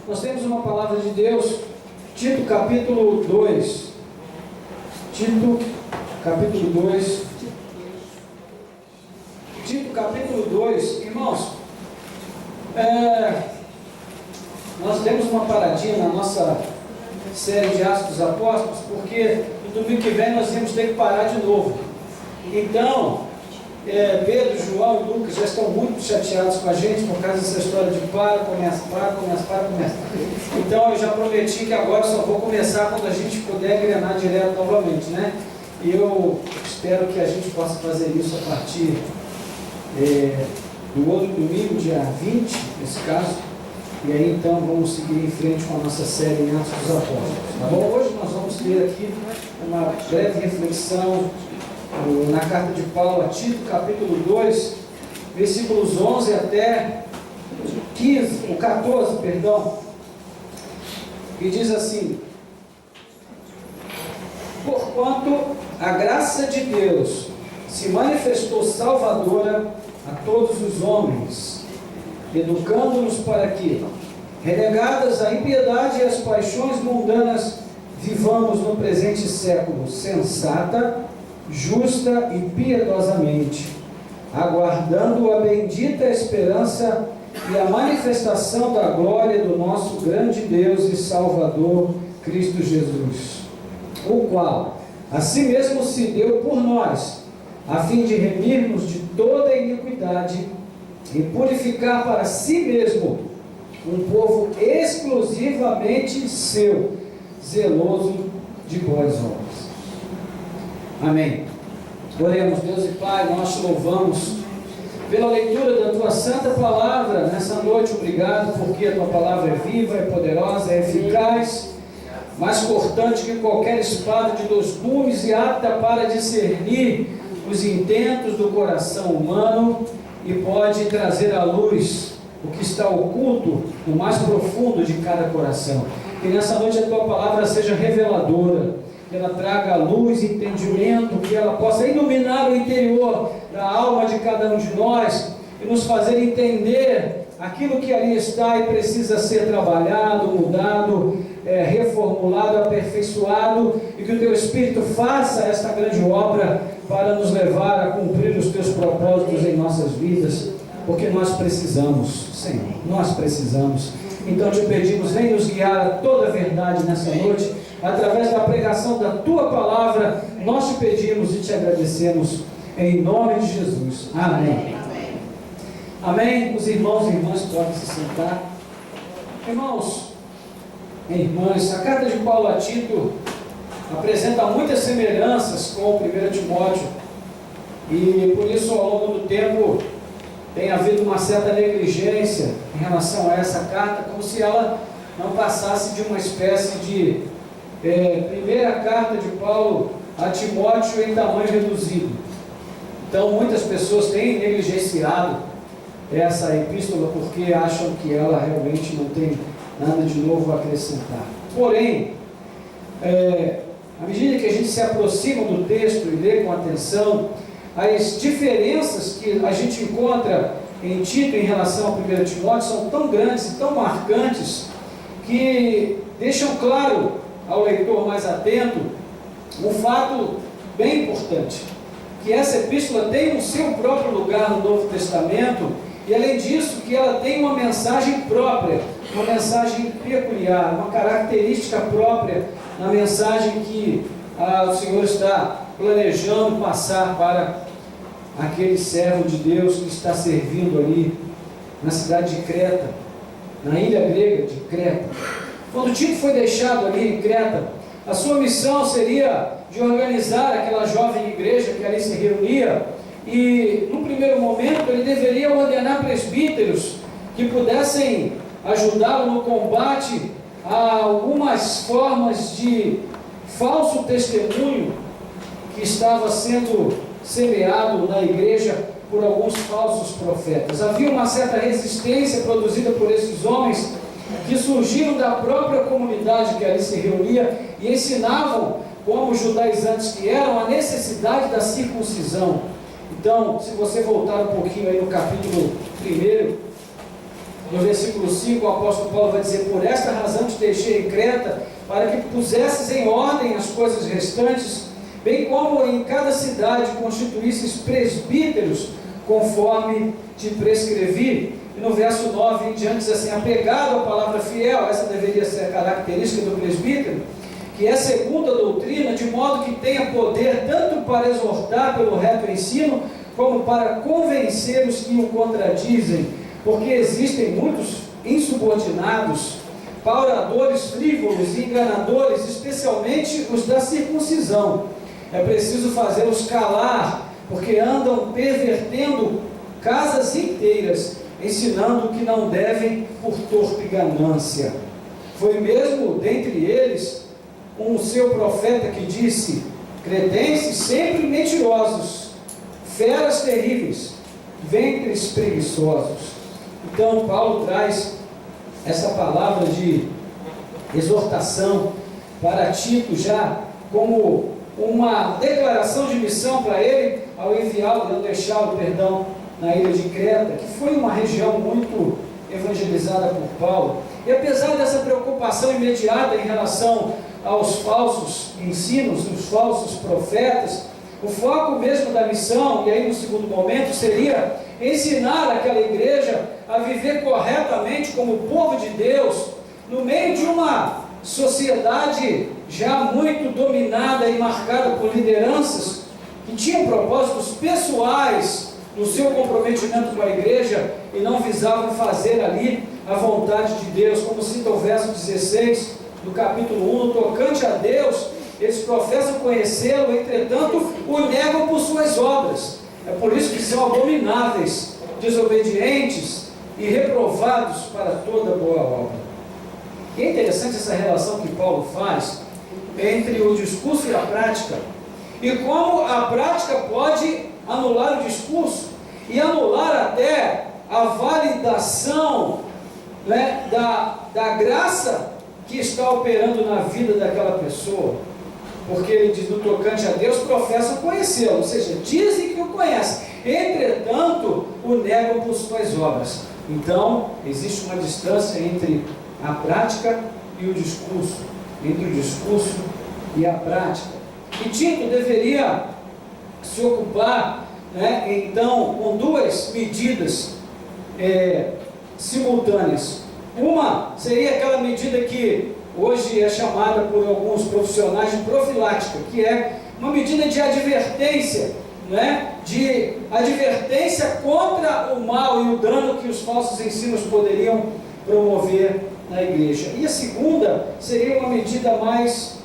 Nós temos uma palavra de Deus, Tito capítulo 2. Tito capítulo 2. Tito capítulo 2. Irmãos, nós demos uma paradinha na nossa série de Atos dos Apóstolos, porque no domingo que vem nós vamos ter que parar de novo. Então, Pedro, João e Lucas já estão muito chateados com a gente por causa dessa história de começa. Então eu já prometi que agora só vou começar quando a gente puder engrenar direto novamente, né? E eu espero que a gente possa fazer isso a partir do outro domingo, dia 20, nesse caso. E aí então vamos seguir em frente com a nossa série em Atos dos Apóstolos. Tá bom? Hoje nós vamos ter aqui uma breve reflexão na carta de Paulo a Tito, capítulo 2, versículos 11 até 14, que diz assim: porquanto a graça de Deus se manifestou salvadora a todos os homens, educando-nos para que, renegadas a impiedade e as paixões mundanas, vivamos no presente século sensata, justa e piedosamente, aguardando a bendita esperança e a manifestação da glória do nosso grande Deus e Salvador, Cristo Jesus, o qual a si mesmo se deu por nós, a fim de remir-nos de toda iniquidade e purificar para si mesmo um povo exclusivamente seu, zeloso de boas obras. Amém. Oremos. Deus e Pai, nós te louvamos pela leitura da Tua Santa Palavra nessa noite. Obrigado porque a Tua Palavra é viva, é poderosa, é eficaz, mais cortante que qualquer espada de 2 gumes e apta para discernir os intentos do coração humano e pode trazer à luz o que está oculto no mais profundo de cada coração. Que nessa noite a Tua Palavra seja reveladora, que ela traga luz, entendimento, que ela possa iluminar o interior da alma de cada um de nós e nos fazer entender aquilo que ali está e precisa ser trabalhado, mudado, reformulado, aperfeiçoado, e que o Teu Espírito faça esta grande obra para nos levar a cumprir os Teus propósitos em nossas vidas, porque nós precisamos, Senhor, nós precisamos. Então te pedimos, vem nos guiar a toda a verdade nessa noite, através da pregação da Tua Palavra. Nós te pedimos e te agradecemos, em nome de Jesus. Amém. Amém. Os irmãos e irmãs podem se sentar. Irmãos e irmãs, a carta de Paulo a Tito apresenta muitas semelhanças com 1 Timóteo, e por isso ao longo do tempo tem havido uma certa negligência em relação a essa carta, como se ela não passasse de uma espécie de primeira carta de Paulo a Timóteo em tamanho reduzido. Então muitas pessoas têm negligenciado essa epístola porque acham que ela realmente não tem nada de novo a acrescentar. Porém, à medida que a gente se aproxima do texto e lê com atenção, as diferenças que a gente encontra em Tito em relação ao 1 Timóteo são tão grandes e tão marcantes que deixam claro ao leitor mais atento um fato bem importante, que essa epístola tem o seu próprio lugar no Novo Testamento, e além disso que ela tem uma mensagem própria, uma mensagem peculiar, uma característica própria na mensagem que o Senhor está planejando passar para aquele servo de Deus que está servindo ali na cidade de Creta, na ilha grega de Creta. Quando Tito foi deixado ali em Creta, a sua missão seria de organizar aquela jovem igreja que ali se reunia, e no primeiro momento ele deveria ordenar presbíteros que pudessem ajudá-lo no combate a algumas formas de falso testemunho que estava sendo semeado na igreja por alguns falsos profetas. Havia uma certa resistência produzida por esses homens que surgiram da própria comunidade que ali se reunia e ensinavam, como os judaizantes que eram, a necessidade da circuncisão. Então, se você voltar um pouquinho aí no capítulo 1, No versículo 5, o apóstolo Paulo vai dizer: por esta razão te deixei em Creta, para que pusesses em ordem as coisas restantes, bem como em cada cidade constituísses presbíteros, conforme te prescrevi. E no verso 9 em diante diz assim: apegado à palavra fiel, essa deveria ser a característica do presbítero, que é segundo a doutrina, de modo que tenha poder tanto para exortar pelo reto ensino, como para convencer os que o contradizem, porque existem muitos insubordinados, pauradores frívolos e enganadores, especialmente os da circuncisão. É preciso fazê-los calar, porque andam pervertendo casas inteiras, ensinando o que não devem por torpe ganância. Foi mesmo dentre eles um seu profeta que disse: cretenses sempre mentirosos, feras terríveis, ventres preguiçosos. Então Paulo traz essa palavra de exortação para Tito, já como uma declaração de missão para ele, ao enviá-lo, ao deixá-lo, perdão, na ilha de Creta, que foi uma região muito evangelizada por Paulo. E apesar dessa preocupação imediata em relação aos falsos ensinos, os falsos profetas, o foco mesmo da missão, e aí no segundo momento, seria ensinar aquela igreja a viver corretamente como povo de Deus, no meio de uma sociedade já muito dominada e marcada por lideranças que tinham propósitos pessoais no seu comprometimento com a igreja e não visavam fazer ali a vontade de Deus, como cita o verso 16 do capítulo 1, no tocante a Deus, eles professam conhecê-lo, entretanto o negam por suas obras. É por isso que são abomináveis, desobedientes e reprovados para toda boa obra. E é interessante essa relação que Paulo faz entre o discurso e a prática, e como a prática pode anular o discurso e anular até a validação, né, da graça que está operando na vida daquela pessoa. Porque ele diz: no tocante a Deus professam conhecê-lo, ou seja, dizem que o conhecem, entretanto o negam por suas obras. Então existe uma distância entre a prática e o discurso, entre o discurso e a prática. E Tito deveria se ocupar, né, então, com duas medidas simultâneas. Uma seria aquela medida que hoje é chamada por alguns profissionais de profilática, que é uma medida de advertência, né? De advertência contra o mal e o dano que os falsos ensinos poderiam promover na igreja. E a segunda seria uma medida mais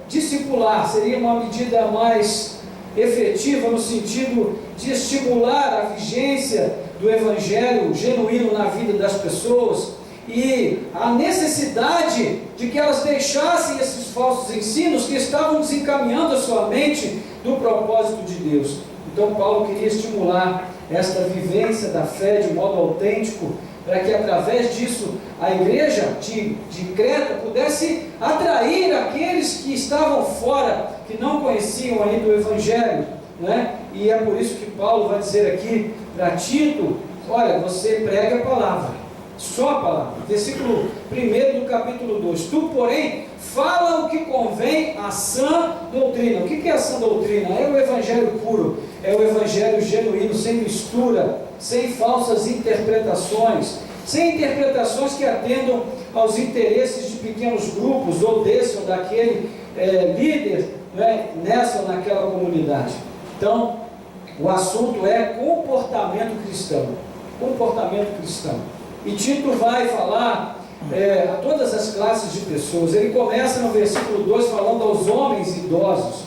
discipular, seria uma medida mais efetiva no sentido de estimular a vigência do evangelho genuíno na vida das pessoas e a necessidade de que elas deixassem esses falsos ensinos que estavam desencaminhando a sua mente do propósito de Deus. Então Paulo queria estimular esta vivência da fé de modo autêntico, para que através disso a igreja de Creta pudesse atrair aqueles que estavam fora, que não conheciam ainda o evangelho, né? E é por isso que Paulo vai dizer aqui para Tito: olha, você prega a palavra, só a palavra. Versículo 1 do capítulo 2: tu, porém, fala o que convém à sã doutrina. O que é a sã doutrina? É o evangelho puro, é o evangelho genuíno, sem mistura, sem falsas interpretações, sem interpretações que atendam aos interesses de pequenos grupos, ou desse ou daquele líder, né, nessa ou naquela comunidade. Então, o assunto é comportamento cristão. Comportamento cristão. E Tito vai falar a todas as classes de pessoas. Ele começa no versículo 2 falando aos homens idosos.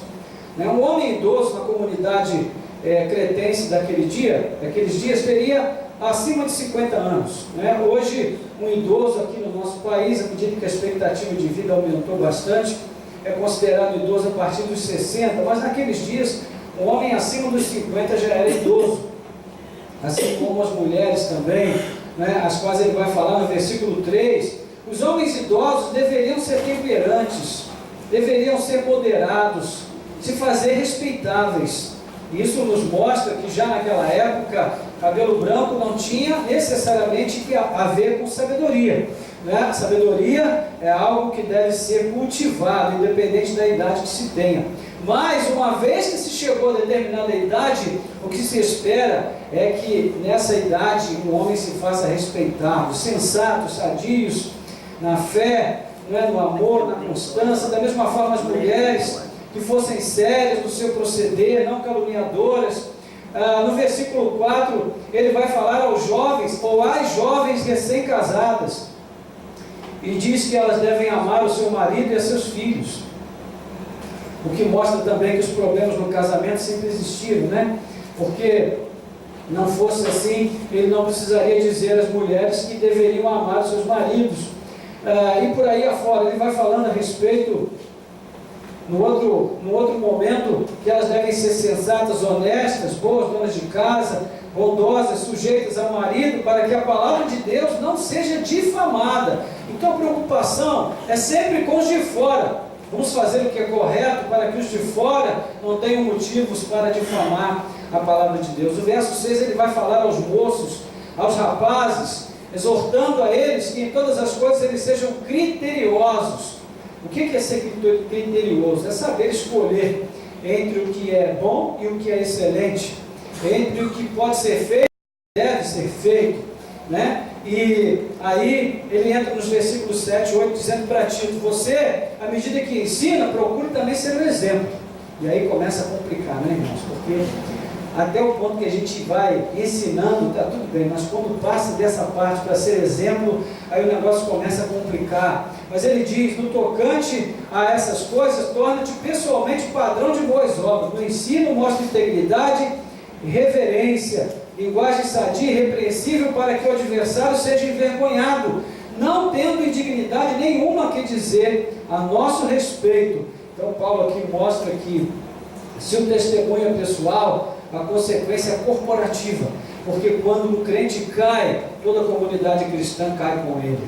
Um homem idoso na comunidade cretense daqueles dias, teria acima de 50 anos. Hoje, um idoso aqui no nosso país, à medida que a expectativa de vida aumentou bastante, é considerado idoso a partir dos 60, mas naqueles dias, um homem acima dos 50 já era idoso, assim como as mulheres também, as quais ele vai falar no versículo 3. Os homens idosos deveriam ser temperantes, deveriam ser moderados, se fazer respeitáveis. Isso nos mostra que já naquela época cabelo branco não tinha necessariamente a ver com sabedoria, né? Sabedoria é algo que deve ser cultivado, independente da idade que se tenha. Mas, uma vez que se chegou a determinada idade, o que se espera é que nessa idade o homem se faça respeitado, sensato, sadios, na fé, né, no amor, na constância. Da mesma forma, as mulheres que fossem sérias no seu proceder, não caluniadoras. No versículo 4, ele vai falar aos jovens, ou às jovens recém-casadas, e diz que elas devem amar o seu marido e a seus filhos. O que mostra também que os problemas no casamento sempre existiram, né? Porque não fosse assim, ele não precisaria dizer às mulheres que deveriam amar os seus maridos. E por aí afora, ele vai falando a respeito, no outro momento, que elas devem ser sensatas, honestas, boas donas de casa, bondosas, sujeitas ao marido, para que a palavra de Deus não seja difamada. Então a preocupação é sempre com os de fora. Vamos fazer o que é correto para que os de fora não tenham motivos para difamar a palavra de Deus. O verso 6 ele vai falar aos moços, aos rapazes, exortando a eles que em todas as coisas eles sejam criteriosos. O que é ser criterioso? É saber escolher entre o que é bom e o que é excelente, entre o que pode ser feito e deve ser feito, né? E aí ele entra nos versículos 7 e 8 dizendo para Tito: você, à medida que ensina, procure também ser um exemplo. E aí começa a complicar, né, irmãos? Porque até o ponto que a gente vai ensinando, está tudo bem, mas quando passa dessa parte para ser exemplo, aí o negócio começa a complicar. Mas ele diz: no tocante a essas coisas, torna-te pessoalmente padrão de boas obras. No ensino, mostra integridade e reverência, linguagem sadia e repreensível, para que o adversário seja envergonhado, não tendo indignidade nenhuma que dizer a nosso respeito. Então Paulo aqui mostra que se o testemunho é pessoal, a consequência é corporativa, porque quando o crente cai, toda a comunidade cristã cai com ele.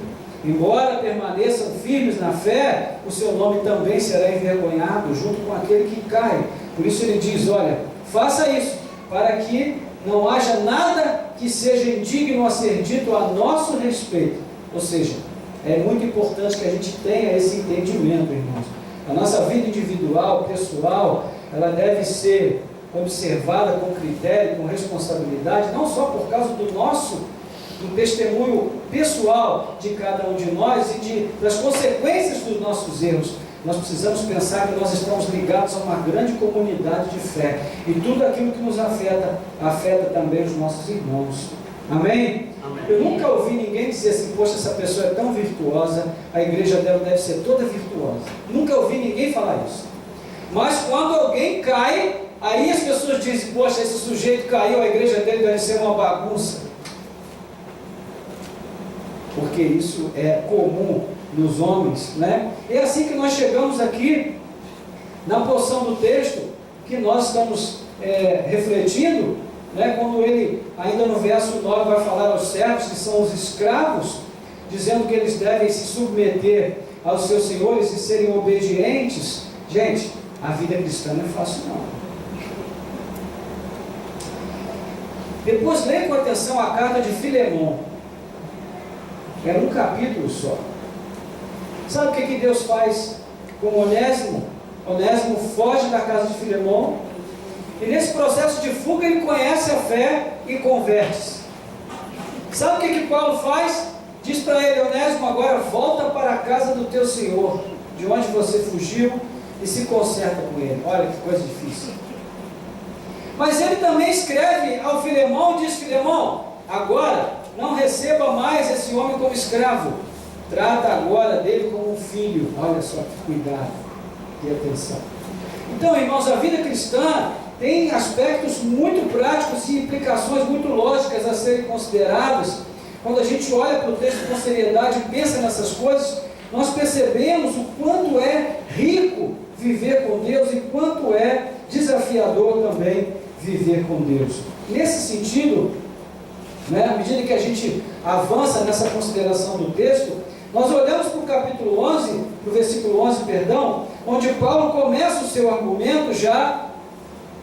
Embora permaneçam firmes na fé, o seu nome também será envergonhado junto com aquele que cai. Por isso ele diz: olha, faça isso, para que não haja nada que seja indigno a ser dito a nosso respeito. Ou seja, é muito importante que a gente tenha esse entendimento, irmãos. A nossa vida individual, pessoal, ela deve ser observada com critério, com responsabilidade, não só por causa do testemunho pessoal de cada um de nós e das consequências dos nossos erros. Nós precisamos pensar que nós estamos ligados a uma grande comunidade de fé, e tudo aquilo que nos afeta, afeta também os nossos irmãos. Amém? Amém. Eu nunca ouvi ninguém dizer assim: poxa, essa pessoa é tão virtuosa, a igreja dela deve ser toda virtuosa. Nunca ouvi ninguém falar isso. Mas quando alguém cai, aí as pessoas dizem: poxa, esse sujeito caiu, a igreja dele deve ser uma bagunça. Porque isso é comum nos homens, né? É assim que nós chegamos aqui na porção do texto que nós estamos refletindo, né? Quando ele, ainda no verso 9, vai falar aos servos, que são os escravos, dizendo que eles devem se submeter aos seus senhores e serem obedientes. Gente, a vida cristã não é fácil, não. Depois leia com atenção a carta de Filemão. Era um capítulo só. Sabe o que Deus faz com Onésimo? Onésimo foge da casa de Filemão, e nesse processo de fuga ele conhece a fé e converte-se. Sabe o que Paulo faz? Diz para ele: Onésimo, agora volta para a casa do teu Senhor, de onde você fugiu, e se conserta com ele. Olha que coisa difícil. Mas ele também escreve ao Filemão e diz: Filemão, agora não receba mais esse homem como escravo, trata agora dele como um filho. Olha só que cuidado e atenção. Então, irmãos, a vida cristã tem aspectos muito práticos e implicações muito lógicas a serem consideradas. Quando a gente olha para o texto com seriedade e pensa nessas coisas, nós percebemos o quanto é rico viver com Deus e quanto é desafiador também viver com Deus. Nesse sentido, né, à medida que a gente avança nessa consideração do texto, nós olhamos para o capítulo 11, para o versículo 11, onde Paulo começa o seu argumento já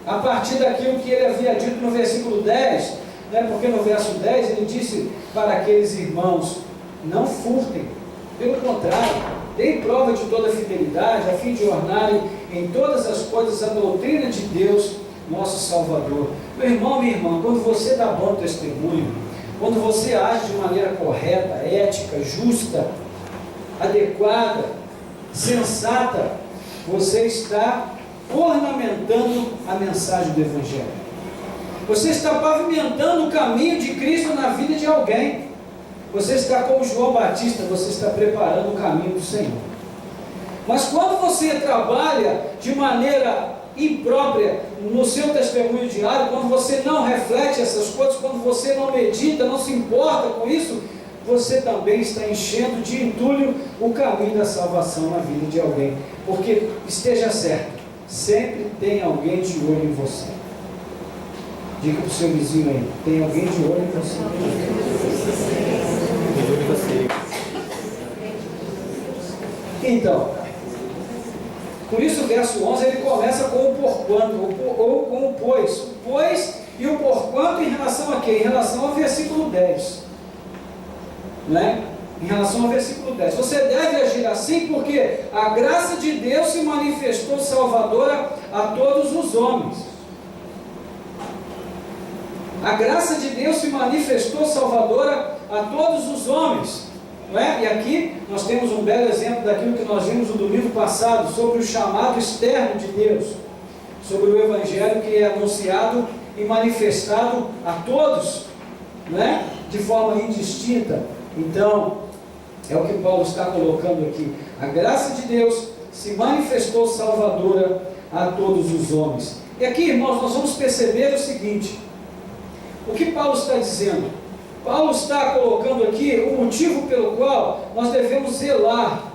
a partir daquilo que ele havia dito no versículo 10, né? Porque no verso 10 ele disse para aqueles irmãos: não furtem, pelo contrário, deem prova de toda fidelidade, a fim de ornarem em todas as coisas a doutrina de Deus, nosso Salvador. Meu irmão, minha irmã, quando você dá bom testemunho, quando você age de maneira correta, ética, justa, adequada, sensata, você está ornamentando a mensagem do Evangelho. Você está pavimentando o caminho de Cristo na vida de alguém. Você está como João Batista, você está preparando o caminho do Senhor. Mas quando você trabalha de maneira imprópria no seu testemunho diário, quando você não reflete essas coisas, quando você não medita, não se importa com isso, você também está enchendo de entulho o caminho da salvação na vida de alguém. Porque, esteja certo, sempre tem alguém de olho em você. Diga para o seu vizinho aí: tem alguém de olho em você. Então, por isso o verso 11 ele começa com o porquanto, ou com o pois. O pois e o porquanto em relação a quê? Em relação ao versículo 10. Né? Em relação ao versículo 10. Você deve agir assim porque a graça de Deus se manifestou salvadora a todos os homens. A graça de Deus se manifestou salvadora a todos os homens. Não é? E aqui nós temos um belo exemplo daquilo que nós vimos no domingo passado, sobre o chamado externo de Deus, sobre o Evangelho que é anunciado e manifestado a todos, não é? De forma indistinta. Então, é o que Paulo está colocando aqui. A graça de Deus se manifestou salvadora a todos os homens. E aqui, irmãos, nós vamos perceber o seguinte: o que Paulo está dizendo? Paulo está colocando aqui o motivo pelo qual nós devemos zelar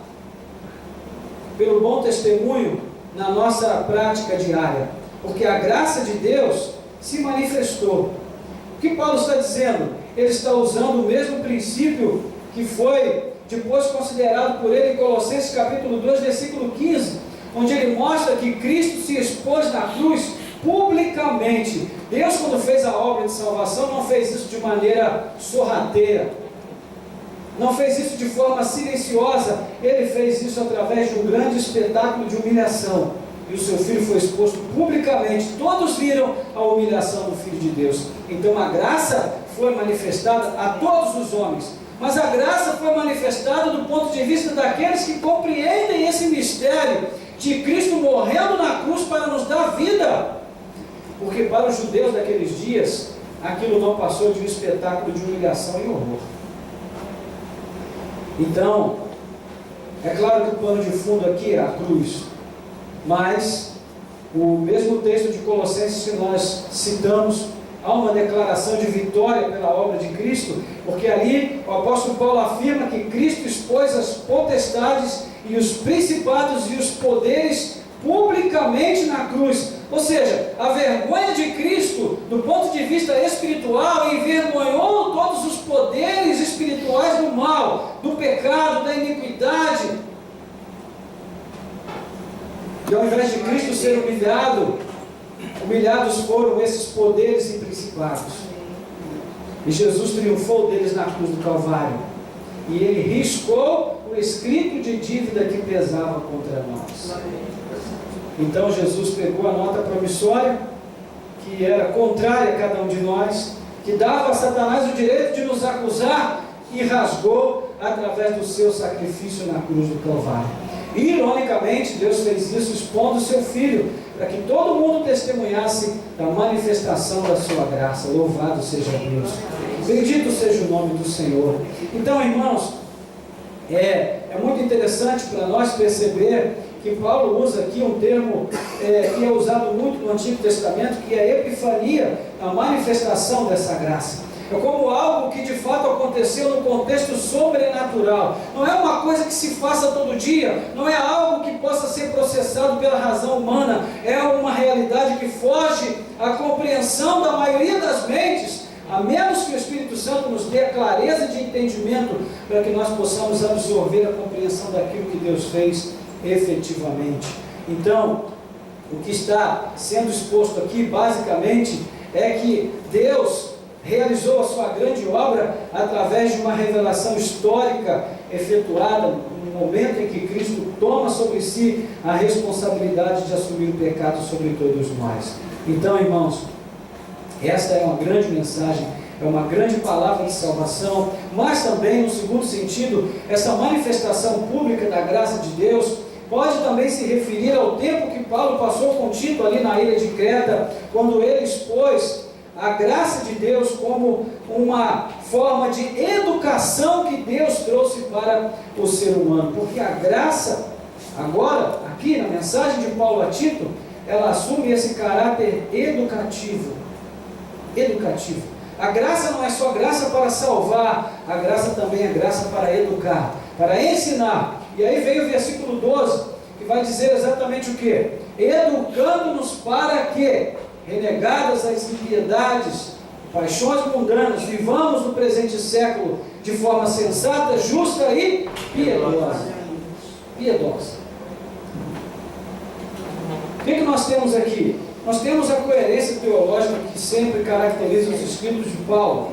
pelo bom testemunho na nossa prática diária, porque a graça de Deus se manifestou. O que Paulo está dizendo? Ele está usando o mesmo princípio que foi depois considerado por ele em Colossenses capítulo 2, versículo 15, onde ele mostra que Cristo se expôs na cruz publicamente. Deus, quando fez a obra de salvação, não fez isso de maneira sorrateira, não fez isso de forma silenciosa. Ele fez isso através de um grande espetáculo de humilhação, e o seu Filho foi exposto publicamente. Todos viram a humilhação do Filho de Deus. Então a graça foi manifestada a todos os homens, mas a graça foi manifestada do ponto de vista daqueles que compreendem esse mistério de Cristo morrendo na cruz para nos dar vida. Porque para os judeus daqueles dias, aquilo não passou de um espetáculo de humilhação e horror. Então, é claro que o pano de fundo aqui é a cruz, mas o mesmo texto de Colossenses que nós citamos, há uma declaração de vitória pela obra de Cristo, porque ali o apóstolo Paulo afirma que Cristo expôs as potestades e os principados e os poderes publicamente na cruz. Ou seja, a vergonha de Cristo, do ponto de vista espiritual, envergonhou todos os poderes espirituais do mal, do pecado, da iniquidade. E ao invés de Cristo ser humilhados foram esses poderes e principados. E Jesus triunfou deles na cruz do Calvário. E ele riscou o escrito de dívida que pesava contra nós. Então Jesus pegou a nota promissória, que era contrária a cada um de nós, que dava a Satanás o direito de nos acusar, e rasgou através do seu sacrifício na cruz do Calvário. E, ironicamente, Deus fez isso expondo o seu Filho, para que todo mundo testemunhasse da manifestação da sua graça. Louvado seja Deus. Bendito seja o nome do Senhor. Então, irmãos, é muito interessante para nós perceber que Paulo usa aqui um termo que é usado muito no Antigo Testamento, que é a epifania, a manifestação dessa graça. É como algo que de fato aconteceu no contexto sobrenatural. Não é uma coisa que se faça todo dia, não é algo que possa ser processado pela razão humana, é uma realidade que foge à compreensão da maioria das mentes, a menos que o Espírito Santo nos dê a clareza de entendimento para que nós possamos absorver a compreensão daquilo que Deus fez efetivamente. Então, o que está sendo exposto aqui basicamente é que Deus realizou a sua grande obra através de uma revelação histórica efetuada no momento em que Cristo toma sobre si a responsabilidade de assumir o pecado sobre todos nós. Então, irmãos, esta é uma grande mensagem, é uma grande palavra de salvação, mas também, no segundo sentido, essa manifestação pública da graça de Deus pode também se referir ao tempo que Paulo passou com Tito ali na ilha de Creta, quando ele expôs a graça de Deus como uma forma de educação que Deus trouxe para o ser humano. Porque a graça, agora, aqui na mensagem de Paulo a Tito, ela assume esse caráter educativo. Educativo. A graça não é só graça para salvar, a graça também é graça para educar, para ensinar. E aí vem o versículo 12, que vai dizer exatamente o que? Educando-nos para que, renegadas as impiedades, paixões mundanas, vivamos no presente século de forma sensata, justa e piedosa. Piedosa. O que nós temos aqui? Nós temos a coerência teológica que sempre caracteriza os escritos de Paulo,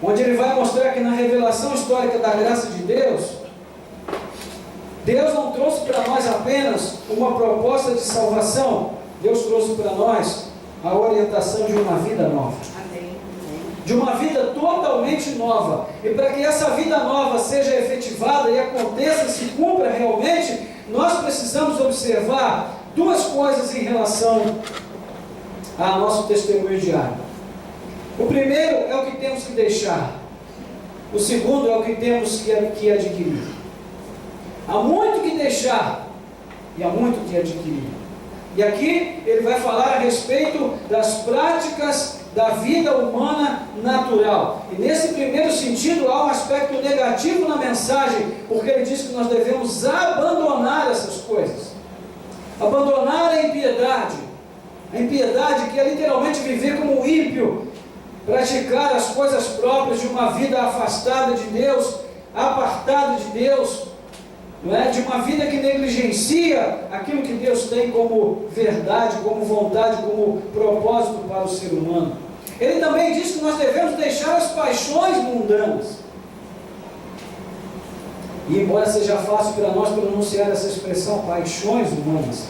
onde ele vai mostrar que na revelação histórica da graça de Deus, Deus não trouxe para nós apenas uma proposta de salvação, Deus trouxe para nós a orientação de uma vida nova. De uma vida totalmente nova. E para que essa vida nova seja efetivada e aconteça, se cumpra realmente, nós precisamos observar duas coisas em relação ao nosso testemunho diário. O primeiro é o que temos que deixar. O segundo é o que temos que adquirir. Há muito que deixar e há muito que adquirir. E aqui ele vai falar a respeito das práticas da vida humana natural. E nesse primeiro sentido há um aspecto negativo na mensagem, porque ele diz que nós devemos abandonar essas coisas. Abandonar a impiedade. A impiedade que é literalmente viver como um ímpio, praticar as coisas próprias de uma vida afastada de Deus, apartada de Deus, não é? De uma vida que negligencia aquilo que Deus tem como verdade, como vontade, como propósito para o ser humano. Ele também diz que nós devemos deixar as paixões mundanas. E embora seja fácil para nós pronunciar essa expressão, paixões humanas,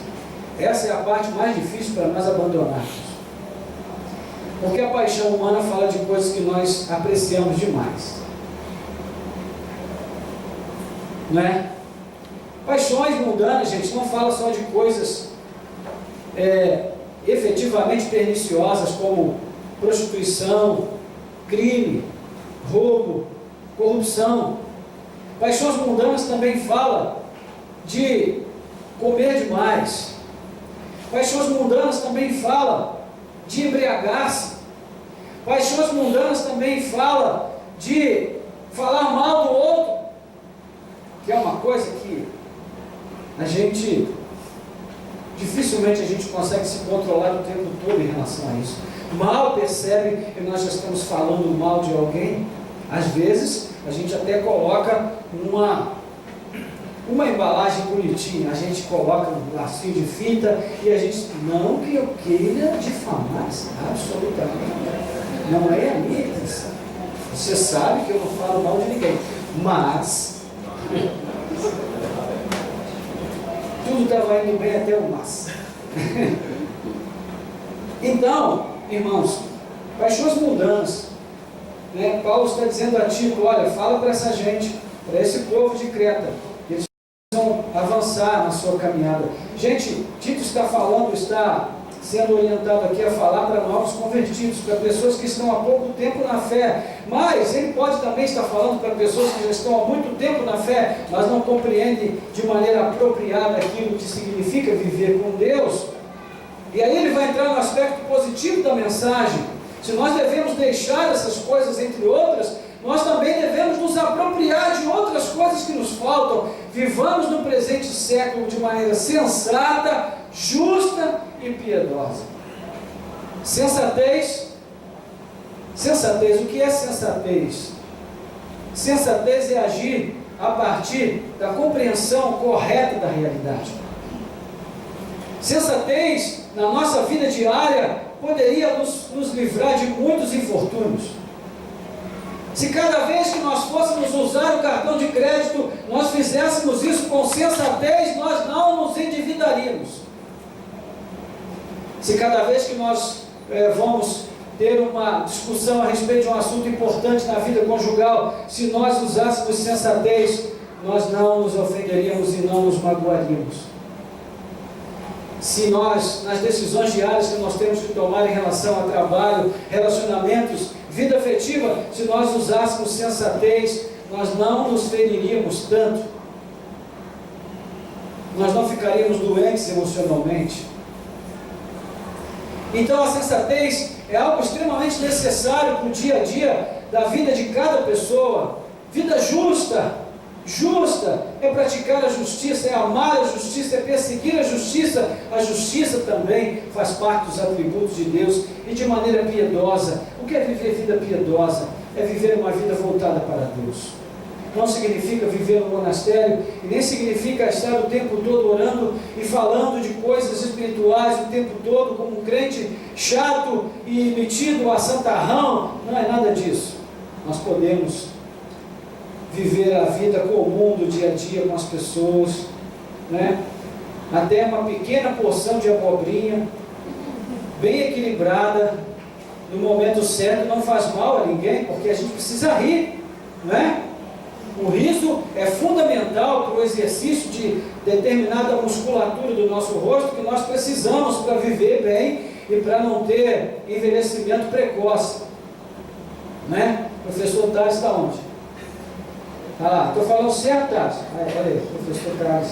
essa é a parte mais difícil para nós abandonarmos. Porque a paixão humana fala de coisas que nós apreciamos demais. Não é? Paixões mundanas, gente, não fala só de coisas efetivamente perniciosas, como prostituição, crime, roubo, corrupção. Paixões mundanas também fala de comer demais. Paixões mundanas também fala de embriagar-se. Paixões mundanas também fala de falar mal do outro, que é uma coisa que dificilmente a gente consegue se controlar o tempo todo em relação a isso. Mal percebe que nós já estamos falando mal de alguém. Às vezes a gente até coloca uma embalagem bonitinha, a gente coloca um lacinho de fita e a gente, não que eu queira difamar, absolutamente não é a minha intenção. Você sabe que eu não falo mal de ninguém, mas tudo estava indo bem até o mas. Então, irmãos, paixões mundanas, né? Paulo está dizendo a Tito, olha, fala para essa gente, para esse povo de Creta, que eles precisam avançar na sua caminhada. Gente, Tito está sendo orientado aqui a falar para novos convertidos, para pessoas que estão há pouco tempo na fé, mas ele pode também estar falando para pessoas que já estão há muito tempo na fé, mas não compreendem de maneira apropriada aquilo que significa viver com Deus. E aí ele vai entrar no aspecto positivo da mensagem. Se nós devemos deixar essas coisas, entre outras, nós também devemos nos apropriar de outras coisas que nos faltam. Vivamos no presente século de maneira sensata, justa e piedosa. Sensatez. Sensatez, o que é sensatez? Sensatez é agir a partir da compreensão correta da realidade. Sensatez na nossa vida diária poderia nos livrar de muitos infortúnios. Se cada vez que nós fôssemos usar o cartão de crédito, nós fizéssemos isso com sensatez, nós não nos endividaríamos. Se cada vez que nós vamos ter uma discussão a respeito de um assunto importante na vida conjugal, se nós usássemos sensatez, nós não nos ofenderíamos e não nos magoaríamos. Se nós, nas decisões diárias que nós temos que tomar em relação a trabalho, relacionamentos, vida afetiva, se nós usássemos sensatez, nós não nos feriríamos tanto. Nós não ficaríamos doentes emocionalmente. Então a sensatez é algo extremamente necessário para o dia a dia da vida de cada pessoa. Vida justa. Justa é praticar a justiça, é amar a justiça, é perseguir a justiça. A justiça também faz parte dos atributos de Deus e de maneira piedosa. O que é viver vida piedosa? É viver uma vida voltada para Deus. Não significa viver no monastério e nem significa estar o tempo todo orando e falando de coisas espirituais o tempo todo como um crente chato e metido a santarrão. Não é nada disso. Nós podemos viver a vida comum do dia a dia com as pessoas, né? Até uma pequena porção de abobrinha, bem equilibrada, no momento certo, não faz mal a ninguém, porque a gente precisa rir, né? O riso é fundamental para o exercício de determinada musculatura do nosso rosto que nós precisamos para viver bem e para não ter envelhecimento precoce, né? O professor Tales está onde? Ah, estou falando certo, Tales? Olha aí, professor Tales.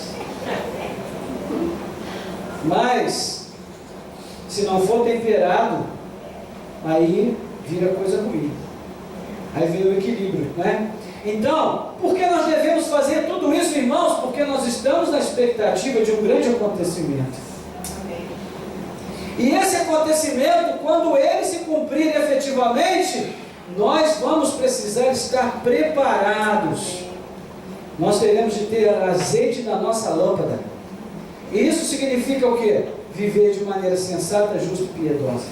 Mas, se não for temperado, aí vira coisa ruim. Aí vira o equilíbrio, né? Então, por que nós devemos fazer tudo isso, irmãos? Porque nós estamos na expectativa de um grande acontecimento. E esse acontecimento, quando ele se cumprir efetivamente, nós vamos precisar estar preparados. Nós teremos de ter azeite na nossa lâmpada. E isso significa o quê? Viver de maneira sensata, justa e piedosa.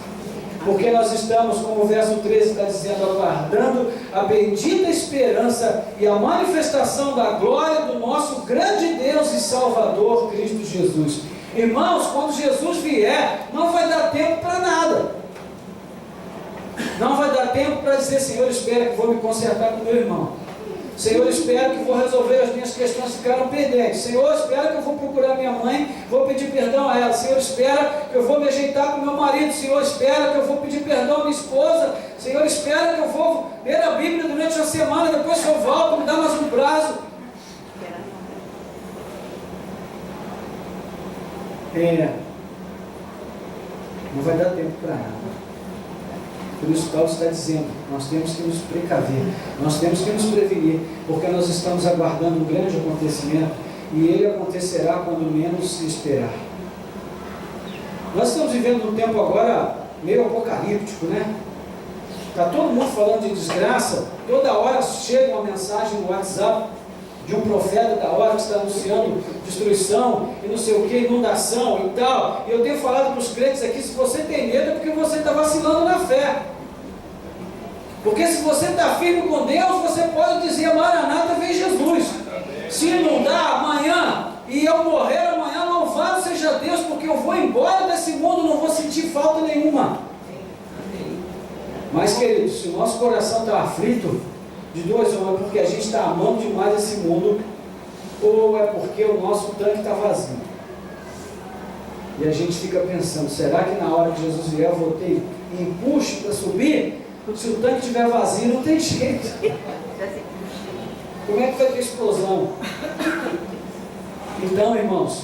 Porque nós estamos, como o verso 13 está dizendo, aguardando a bendita esperança e a manifestação da glória do nosso grande Deus e Salvador, Cristo Jesus. Irmãos, quando Jesus vier, não vai dar tempo para nada. Não vai dar tempo para dizer, Senhor, espera que vou me consertar com meu irmão. Senhor, espera que vou resolver as minhas questões que ficaram pendentes. Senhor, espera que eu vou procurar minha mãe, vou pedir perdão a ela. Senhor, espera que eu vou me ajeitar com meu marido. Senhor, espera que eu vou pedir perdão à minha esposa. Senhor, espera que eu vou ler a Bíblia durante a semana, depois que eu volto, me dá mais um prazo. Não vai dar tempo para nada. Por isso Paulo está dizendo, nós temos que nos precaver, nós temos que nos prevenir, porque nós estamos aguardando um grande acontecimento, e ele acontecerá quando menos se esperar. Nós estamos vivendo um tempo agora meio apocalíptico, né? Está todo mundo falando de desgraça, toda hora chega uma mensagem no WhatsApp de um profeta da hora que está anunciando destruição e não sei o que, inundação e tal. E eu tenho falado para os crentes aqui, se você tem medo é porque você está vacilando na fé. Porque se você está firme com Deus, você pode dizer, Maranata, vem Jesus. Se inundar amanhã e eu morrer amanhã, louvado seja Deus, porque eu vou embora desse mundo, não vou sentir falta nenhuma. Mas, queridos, se o nosso coração está aflito, de duas uma, é porque a gente está amando demais esse mundo, ou é porque o nosso tanque está vazio. E a gente fica pensando, será que na hora que Jesus vier eu vou ter empuxo para subir? Se o tanque estiver vazio, não tem jeito. Como é que vai ter explosão? Então, irmãos,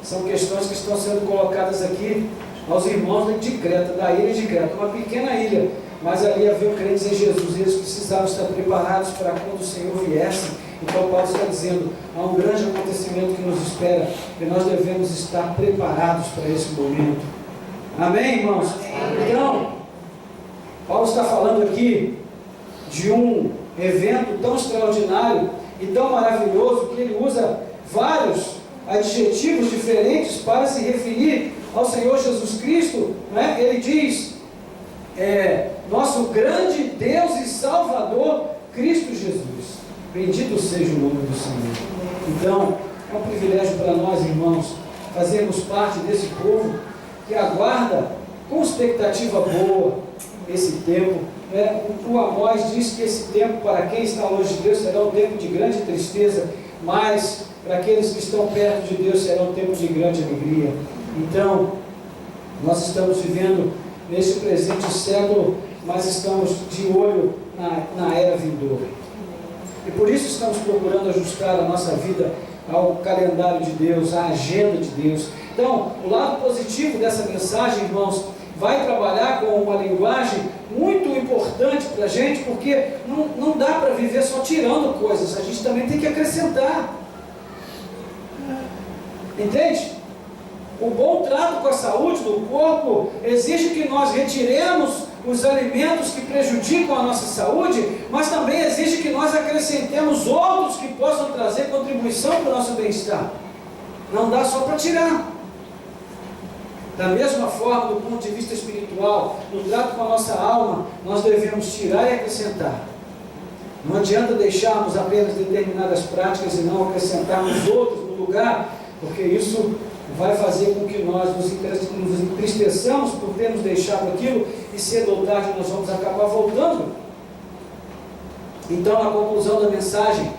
são questões que estão sendo colocadas aqui aos irmãos de Creta, da ilha de Creta, uma pequena ilha, mas ali havia crentes em Jesus, e eles precisavam estar preparados para quando o Senhor viesse. Então Paulo está dizendo, há um grande acontecimento que nos espera, e nós devemos estar preparados para esse momento. Amém, irmãos? Amém. Então, Paulo está falando aqui de um evento tão extraordinário e tão maravilhoso, que ele usa vários adjetivos diferentes para se referir ao Senhor Jesus Cristo, né? Ele diz, nosso grande Deus e Salvador, Cristo Jesus. Bendito seja o nome do Senhor. Então, é um privilégio para nós, irmãos, fazermos parte desse povo que aguarda com expectativa boa esse tempo. O Amós diz que esse tempo, para quem está longe de Deus, será um tempo de grande tristeza, mas para aqueles que estão perto de Deus, será um tempo de grande alegria. Então, nós estamos vivendo neste presente século, mas estamos de olho na era vindoura. E por isso estamos procurando ajustar a nossa vida ao calendário de Deus, à agenda de Deus. Então, o lado positivo dessa mensagem, irmãos, vai trabalhar com uma linguagem muito importante para a gente, porque não dá para viver só tirando coisas, a gente também tem que acrescentar. Entende? O bom trato com a saúde do corpo exige que nós retiremos os alimentos que prejudicam a nossa saúde, mas também exige que nós acrescentemos outros que possam trazer contribuição para o nosso bem-estar. Não dá só para tirar. Da mesma forma, do ponto de vista espiritual, no trato com a nossa alma, nós devemos tirar e acrescentar. Não adianta deixarmos apenas determinadas práticas e não acrescentarmos outros no lugar, porque isso vai fazer com que nós nos entristeçamos por termos deixado aquilo, e cedo ou tarde nós vamos acabar voltando. Então, na conclusão da mensagem,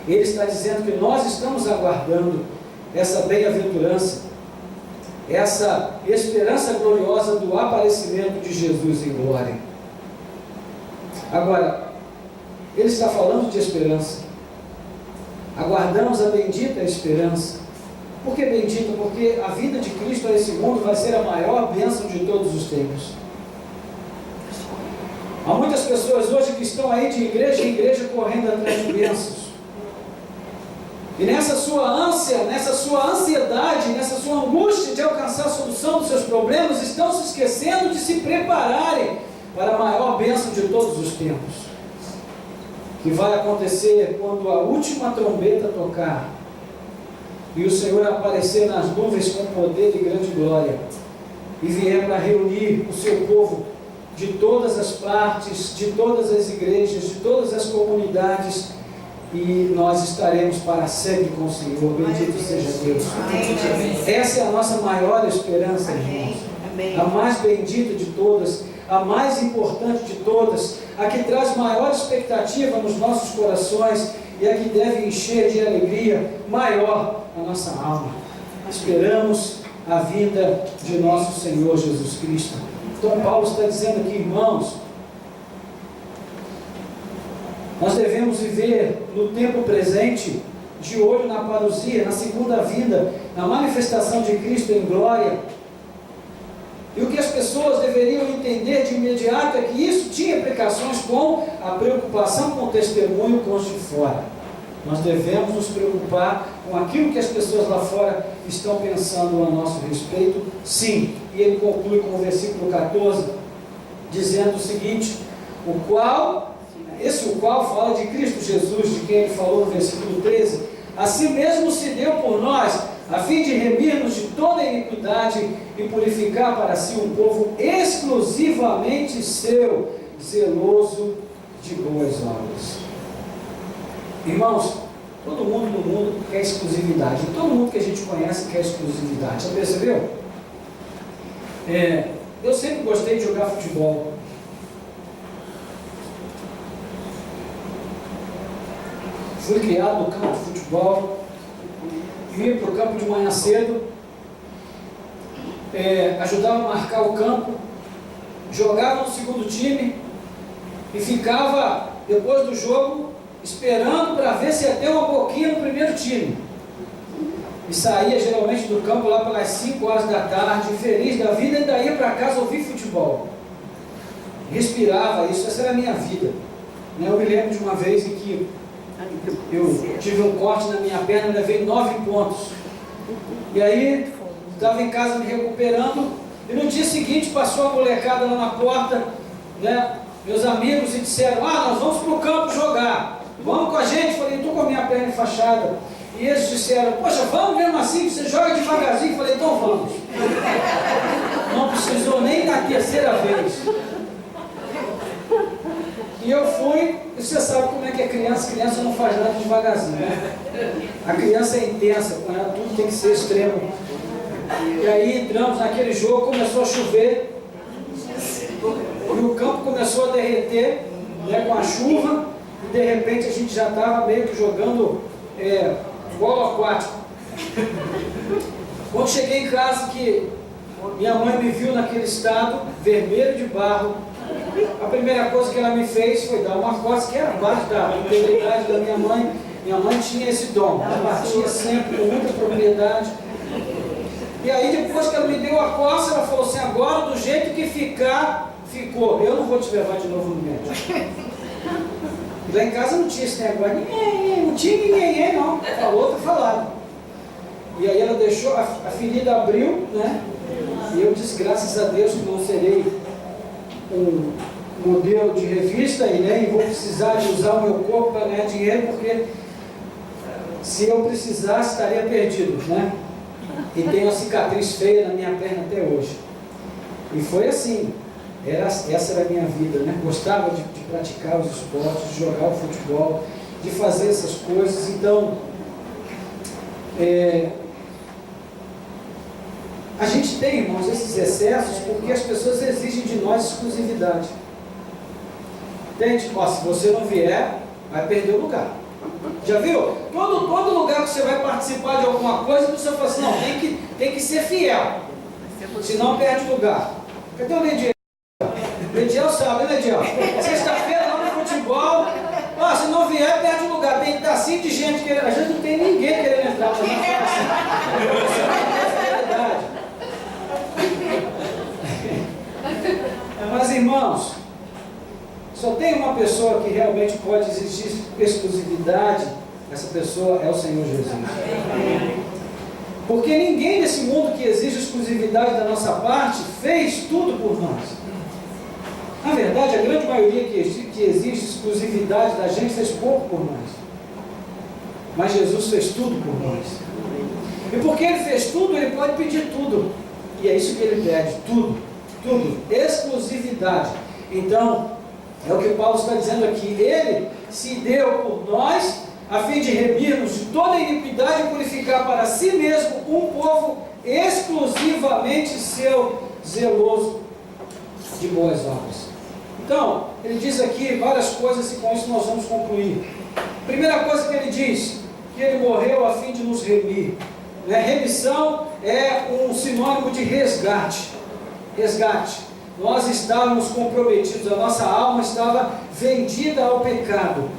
ele está dizendo que nós estamos aguardando essa bem-aventurança, essa esperança gloriosa do aparecimento de Jesus em glória. Agora, ele está falando de esperança. Aguardamos a bendita esperança. Por que bendita? Porque a vida de Cristo nesse mundo vai ser a maior bênção de todos os tempos. Há muitas pessoas hoje que estão aí de igreja em igreja correndo atrás de bênçãos. E nessa sua ânsia, nessa sua ansiedade, nessa sua angústia de alcançar a solução dos seus problemas, estão se esquecendo de se prepararem para a maior bênção de todos os tempos, que vai acontecer quando a última trombeta tocar e o Senhor aparecer nas nuvens com poder e grande glória, e vier para reunir o seu povo de todas as partes, de todas as igrejas, de todas as comunidades, e nós estaremos para sempre com o Senhor. Bendito seja Deus. Amém. Essa é a nossa maior esperança, irmãos. Amém. A mais bendita de todas, a mais importante de todas, a que traz maior expectativa nos nossos corações e a que deve encher de alegria maior a nossa alma. Esperamos a vinda de nosso Senhor Jesus Cristo. Então Paulo está dizendo aqui, irmãos, nós devemos viver no tempo presente, de olho na parousia, na segunda vinda, na manifestação de Cristo em glória. E o que as pessoas deveriam entender de imediato é que isso tinha implicações com a preocupação com o testemunho com os de fora. Nós devemos nos preocupar com aquilo que as pessoas lá fora estão pensando a nosso respeito, sim. E ele conclui com o versículo 14, dizendo o seguinte, o qual fala de Cristo Jesus, de quem ele falou no versículo 13, assim mesmo se deu por nós, a fim de remir-nos de toda a iniquidade e purificar para si um povo exclusivamente seu, zeloso de boas obras. Irmãos, todo mundo no mundo quer exclusividade, todo mundo que a gente conhece quer exclusividade, você percebeu? Eu sempre gostei de jogar futebol. Fui criado no campo de futebol, ia para o campo de manhã cedo, ajudava a marcar o campo, jogava no segundo time e ficava, depois do jogo, esperando para ver se ia ter uma boquinha no primeiro time. E saía geralmente do campo lá pelas 5 horas da tarde, feliz da vida, e ainda ia para casa ouvir futebol. Respirava isso, essa era a minha vida. Eu me lembro de uma vez em que eu tive um corte na minha perna, levei 9 pontos. E aí, estava em casa me recuperando, e no dia seguinte passou a molecada lá na porta, meus amigos, e disseram, nós vamos para o campo jogar, vamos com a gente. Falei, estou com a minha perna enfaixada. E eles disseram, poxa, vamos mesmo assim, você joga devagarzinho. Eu falei, então vamos. Não precisou nem na terceira vez. E eu fui, e você sabe como é que é criança não faz nada devagarzinho, né? A criança é intensa, com ela tudo tem que ser extremo. E aí entramos naquele jogo, começou a chover, e o campo começou a derreter, né, com a chuva, e de repente a gente já estava meio que jogando polo aquático. Quando cheguei em casa, que minha mãe me viu naquele estado, vermelho de barro, a primeira coisa que ela me fez foi dar uma coça, que era parte da integridade da minha mãe. Minha mãe tinha esse dom, ela batia sempre com muita propriedade. E aí depois que ela me deu a coça, ela falou assim, agora do jeito que ficar, ficou. Eu não vou te levar de novo no médico. E lá em casa não tinha esse negócio, não tinha ninguém, não. Falou, tá falado. E aí ela deixou, a ferida abriu, né? E eu disse, graças a Deus, que não serei um modelo de revista e nem vou precisar de usar o meu corpo para ganhar dinheiro, porque se eu precisasse, estaria perdido, né? E tenho uma cicatriz feia na minha perna até hoje. E foi assim, essa era a minha vida, né? Gostava de praticar os esportes, de jogar o futebol, de fazer essas coisas. Então, a gente tem, irmãos, esses excessos porque as pessoas exigem de nós exclusividade. Entende? Ó, se você não vier, vai perder o lugar. Já viu? Todo lugar que você vai participar de alguma coisa, você fala assim, não, tem que ser fiel. Senão perde lugar. Cadê o Lediel? Lediel sabe, né, Lediel? Sexta-feira lá no futebol, ó, se não vier, perde o lugar. Tem que estar assim de gente querendo. Às vezes não tem ninguém querendo entrar, mas não é verdade. Mas, irmãos, só tem uma pessoa que realmente pode exigir exclusividade, essa pessoa é o Senhor Jesus. Porque ninguém nesse mundo que exige exclusividade da nossa parte fez tudo por nós. Na verdade, a grande maioria que exige exclusividade da gente fez pouco por nós. Mas Jesus fez tudo por nós. E porque Ele fez tudo, Ele pode pedir tudo. E é isso que Ele pede, tudo, tudo, exclusividade. Então, é o que Paulo está dizendo aqui. Ele se deu por nós, a fim de remir-nos de toda iniquidade e purificar para si mesmo um povo exclusivamente seu, zeloso de boas obras. Então, ele diz aqui várias coisas e com isso nós vamos concluir. Primeira coisa que ele diz, que ele morreu a fim de nos remir. Remissão é um sinônimo de resgate. Resgate. Nós estávamos comprometidos, a nossa alma estava vendida ao pecado.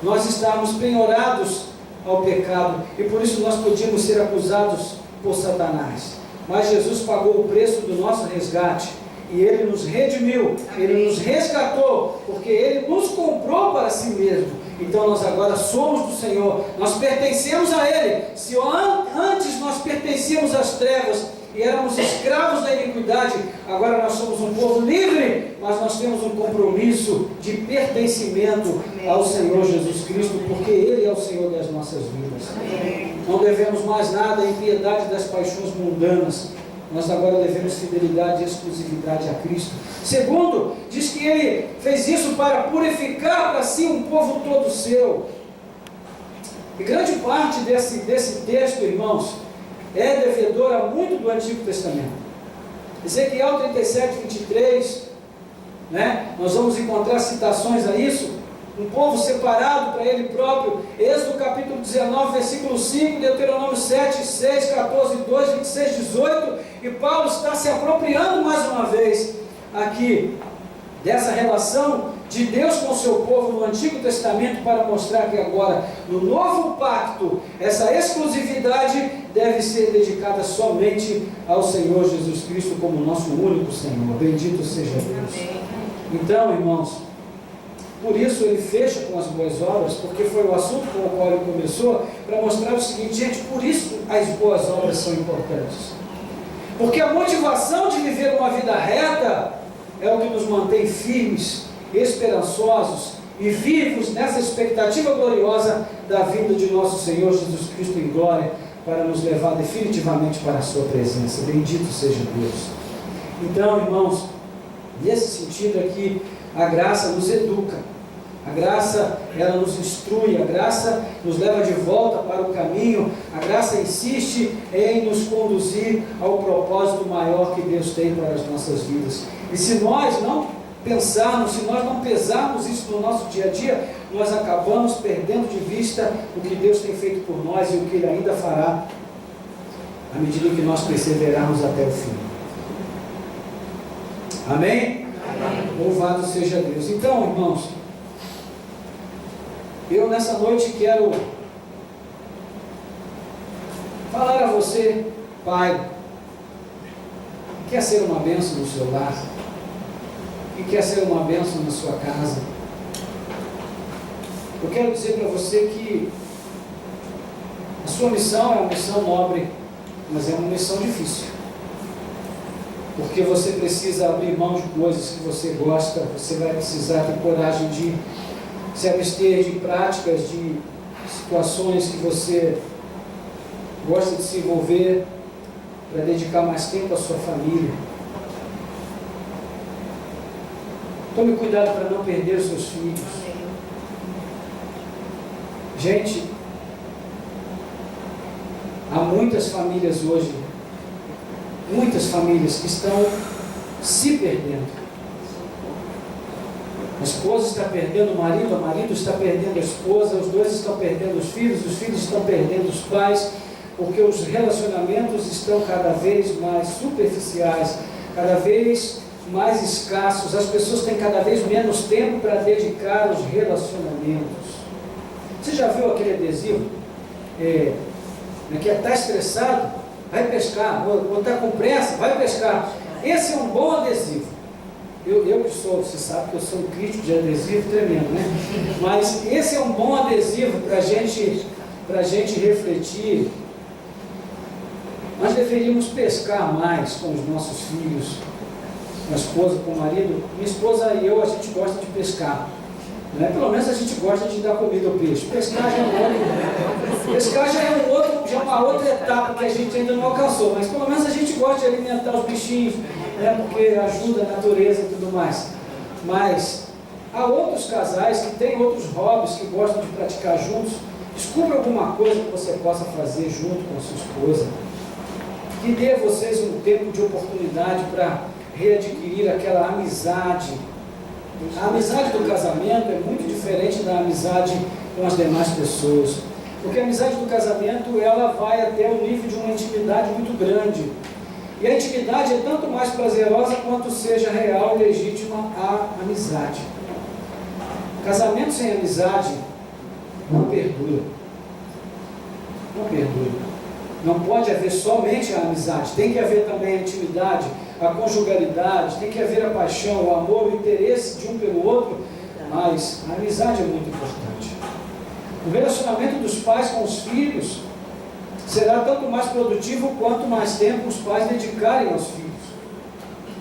Nós estávamos penhorados ao pecado e por isso nós podíamos ser acusados por Satanás. Mas Jesus pagou o preço do nosso resgate e Ele nos redimiu, Ele nos resgatou, porque Ele nos comprou para si mesmo. Então nós agora somos do Senhor, nós pertencemos a Ele. Se antes nós pertencíamos às trevas e éramos escravos da iniquidade, agora nós somos um povo livre, mas nós temos um compromisso de pertencimento ao Senhor Jesus Cristo, porque Ele é o Senhor das nossas vidas. Não devemos mais nada à impiedade das paixões mundanas, nós agora devemos fidelidade e exclusividade a Cristo. Segundo, diz que Ele fez isso para purificar para si um povo todo seu. E grande parte desse texto, irmãos, é devedora muito do Antigo Testamento. Ezequiel 37, 23, nós vamos encontrar citações a isso. Um povo separado para ele próprio. Êxodo capítulo 19, versículo 5, Deuteronômio 7, 6, 14, 2, 26, 18. E Paulo está se apropriando mais uma vez aqui dessa relação de Deus com o seu povo no Antigo Testamento, para mostrar que agora, no novo pacto, essa exclusividade deve ser dedicada somente ao Senhor Jesus Cristo como nosso único Senhor. Bendito seja Deus. Então, irmãos, por isso ele fecha com as boas obras, porque foi o assunto com o qual ele começou, para mostrar o seguinte, gente, por isso as boas obras são importantes. Porque a motivação de viver uma vida reta é o que nos mantém firmes, esperançosos e vivos nessa expectativa gloriosa da vinda de nosso Senhor Jesus Cristo em glória, para nos levar definitivamente para a sua presença. Bendito seja Deus. Então, irmãos, nesse sentido aqui, a graça nos educa, a graça, ela nos instrui, a graça nos leva de volta para o caminho, a graça insiste em nos conduzir ao propósito maior que Deus tem para as nossas vidas. E se nós não pensarmos, se nós não pesarmos isso no nosso dia a dia, nós acabamos perdendo de vista o que Deus tem feito por nós e o que Ele ainda fará, à medida que nós perseverarmos até o fim. Amém? Amém. Louvado seja Deus. Então, irmãos, eu nessa noite quero falar a você, pai, que quer ser uma bênção no seu lar, que quer ser uma bênção na sua casa. Eu quero dizer para você que a sua missão é uma missão nobre, mas é uma missão difícil. Porque você precisa abrir mão de coisas que você gosta, você vai precisar ter coragem de se abster de práticas, de situações que você gosta de se envolver, para dedicar mais tempo à sua família. Tome cuidado para não perder os seus filhos. Gente, há muitas famílias hoje, muitas famílias que estão se perdendo. A esposa está perdendo o marido está perdendo a esposa, os dois estão perdendo os filhos estão perdendo os pais, porque os relacionamentos estão cada vez mais superficiais, cada vez mais escassos, as pessoas têm cada vez menos tempo para dedicar aos relacionamentos. Você já viu aquele adesivo? Que está estressado, vai pescar, ou está com pressa, vai pescar. Esse é um bom adesivo. Eu que sou, você sabe que eu sou um crítico de adesivo tremendo, né? Mas esse é um bom adesivo para a gente refletir. Nós deveríamos pescar mais com os nossos filhos, com a esposa, com o marido. Minha esposa e eu, a gente gosta de pescar. Né? Pelo menos a gente gosta de dar comida ao peixe. Pescar já é uma outra etapa que a gente ainda não alcançou, mas pelo menos a gente gosta de alimentar os bichinhos, né? Porque ajuda a natureza e tudo mais. Mas há outros casais que têm outros hobbies que gostam de praticar juntos. Descubra alguma coisa que você possa fazer junto com a sua esposa, que dê a vocês um tempo de oportunidade para readquirir aquela amizade. A amizade do casamento é muito diferente da amizade com as demais pessoas, porque a amizade do casamento, ela vai até o nível de uma intimidade muito grande, e a intimidade é tanto mais prazerosa quanto seja real e legítima a amizade. Casamento sem amizade não perdura, não pode haver somente a amizade, tem que haver também a intimidade, a conjugalidade, tem que haver a paixão, o amor, o interesse de um pelo outro, mas a amizade é muito importante. O relacionamento dos pais com os filhos será tanto mais produtivo quanto mais tempo os pais dedicarem aos filhos.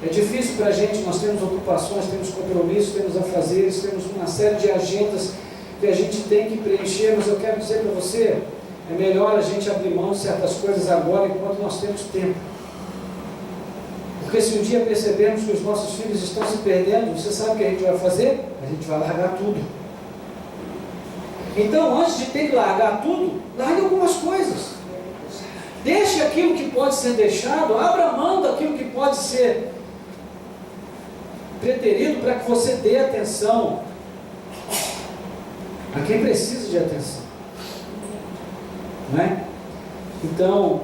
É difícil para a gente, nós temos ocupações, temos compromissos, temos afazeres, temos uma série de agendas que a gente tem que preencher, mas eu quero dizer para você, é melhor a gente abrir mão de certas coisas agora enquanto nós temos tempo. Porque se um dia percebermos que os nossos filhos estão se perdendo, você sabe o que a gente vai fazer? A gente vai largar tudo. Então, antes de ter que largar tudo, largue algumas coisas. Deixe aquilo que pode ser deixado, abra mão daquilo que pode ser preterido para que você dê atenção a quem precisa de atenção. Não é? Então,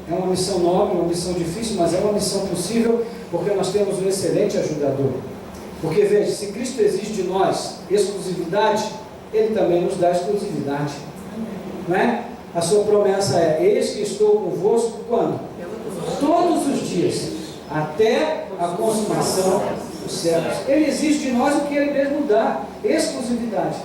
é uma missão nobre, uma missão difícil, mas é uma missão possível, porque nós temos um excelente ajudador. Porque veja, se Cristo exige de nós exclusividade, Ele também nos dá exclusividade. Não é? A sua promessa é: eis que estou convosco quando? Todos os dias, até a consumação dos séculos. Ele exige de nós o que Ele mesmo dá, exclusividade.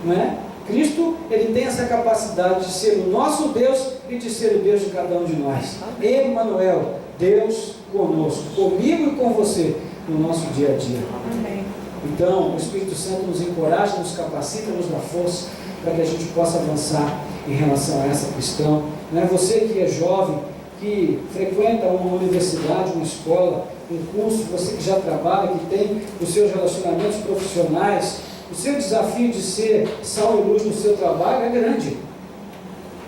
Não é? Cristo, Ele tem essa capacidade de ser o nosso Deus e de ser o Deus de cada um de nós. Emmanuel, Deus conosco, comigo e com você, no nosso dia a dia. Amém. Então, o Espírito Santo nos encoraja, nos capacita, nos dá força para que a gente possa avançar em relação a essa questão. Não é você que é jovem, que frequenta uma universidade, uma escola, um curso, você que já trabalha, que tem os seus relacionamentos profissionais, o seu desafio de ser sal e luz no seu trabalho é grande.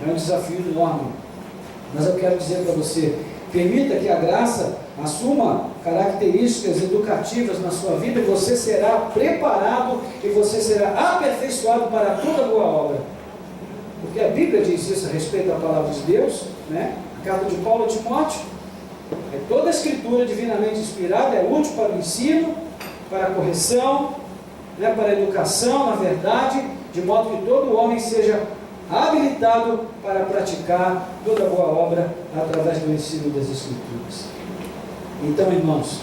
É um desafio enorme. Mas eu quero dizer para você, permita que a graça assuma características educativas na sua vida, e você será preparado e você será aperfeiçoado para toda boa obra. Porque a Bíblia diz isso a respeito da palavra de Deus, né? A carta de Paulo a Timóteo, toda a escritura divinamente inspirada é útil para o ensino, para a correção, né? Para a educação, na verdade, de modo que todo homem seja habilitado para praticar toda boa obra através do ensino das Escrituras. Então, irmãos,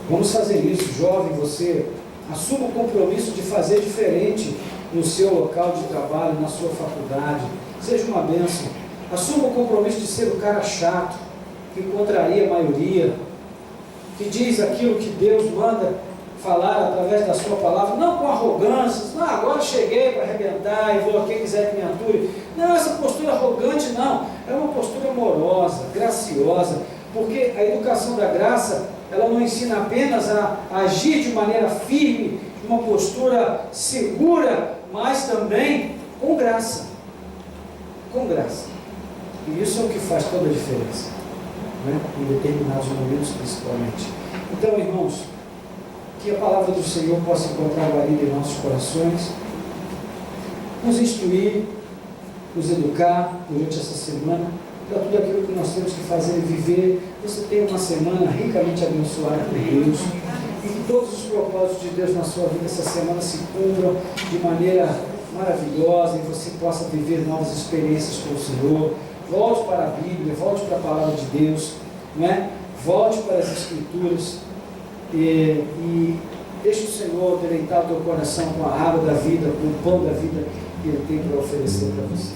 vamos fazer isso. Jovem, você assuma o compromisso de fazer diferente no seu local de trabalho, na sua faculdade. Seja uma bênção. Assuma o compromisso de ser o cara chato, que contraria a maioria, que diz aquilo que Deus manda falar através da sua palavra, não com arrogância, não, agora cheguei para arrebentar e vou, quem quiser que me ature. Não, essa postura arrogante não, é uma postura amorosa, graciosa, porque a educação da graça, ela não ensina apenas a agir de maneira firme, de uma postura segura, mas também com graça. Com graça. E isso é o que faz toda a diferença, né? Em determinados momentos principalmente. Então, irmãos, que a palavra do Senhor possa encontrar guarida em nossos corações, nos instruir, nos educar durante essa semana, para tudo aquilo que nós temos que fazer e viver. Você tenha uma semana ricamente abençoada por Deus, e que todos os propósitos de Deus na sua vida essa semana se cumpram de maneira maravilhosa, e você possa viver novas experiências com o Senhor. Volte para a Bíblia, volte para a palavra de Deus, né? Volte para as Escrituras, e deixe o Senhor deleitar o teu coração com a água da vida, com o pão da vida que Ele tem para oferecer para você.